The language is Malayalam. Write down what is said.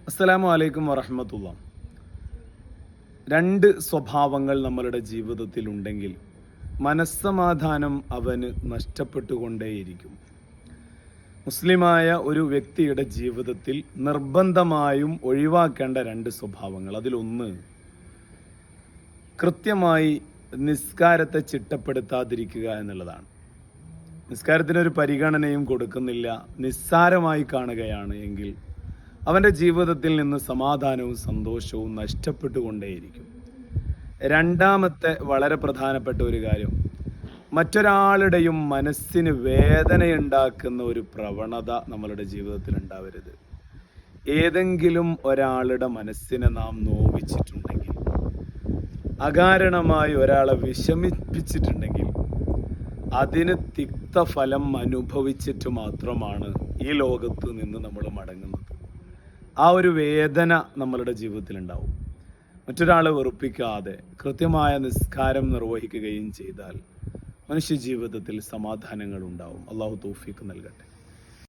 അസ്സലാമു അലൈക്കും വറഹ്മത്തുള്ളാഹി. രണ്ട് സ്വഭാവങ്ങൾ നമ്മളുടെ ജീവിതത്തിൽ ഉണ്ടെങ്കിൽ മനസ്സമാധാനം അവന് നഷ്ടപ്പെട്ടുകൊണ്ടേയിരിക്കും. മുസ്ലിമായ ഒരു വ്യക്തിയുടെ ജീവിതത്തിൽ നിർബന്ധമായും ഒഴിവാക്കേണ്ട രണ്ട് സ്വഭാവങ്ങൾ, അതിലൊന്ന് കൃത്യമായി നിസ്കാരത്തെ ചിട്ടപ്പെടുത്താതിരിക്കുക എന്നുള്ളതാണ്. നിസ്കാരത്തിനൊരു പരിഗണനയും കൊടുക്കുന്നില്ല, നിസ്സാരമായി കാണുകയാണ് എങ്കിൽ അവൻ്റെ ജീവിതത്തിൽ നിന്ന് സമാധാനവും സന്തോഷവും നഷ്ടപ്പെട്ടുകൊണ്ടേയിരിക്കും. രണ്ടാമത്തെ വളരെ പ്രധാനപ്പെട്ട ഒരു കാര്യം, മറ്റൊരാളുടെയും മനസ്സിന് വേദനയുണ്ടാക്കുന്ന ഒരു പ്രവണത നമ്മളുടെ ജീവിതത്തിൽ ഉണ്ടാവരുത്. ഏതെങ്കിലും ഒരാളുടെ മനസ്സിനെ നാം നോവിച്ചിട്ടുണ്ടെങ്കിൽ, അകാരണമായി ഒരാളെ വിഷമിപ്പിച്ചിട്ടുണ്ടെങ്കിൽ അതിന് തിക്തഫലം അനുഭവിച്ചിട്ട് മാത്രമാണ് ഈ ലോകത്ത് നിന്ന് നമ്മൾ മടങ്ങുന്നത്. ആ ഒരു വേദന നമ്മളുടെ ജീവിതത്തിലുണ്ടാവും. മറ്റൊരാളെ വെറുപ്പിക്കാതെ കൃത്യമായ നിസ്കാരം നിർവഹിക്കുകയും ചെയ്താൽ മനുഷ്യ ജീവിതത്തിൽ സമാധാനങ്ങൾ ഉണ്ടാവും. അള്ളാഹു തൗഫീഖ് നൽകട്ടെ.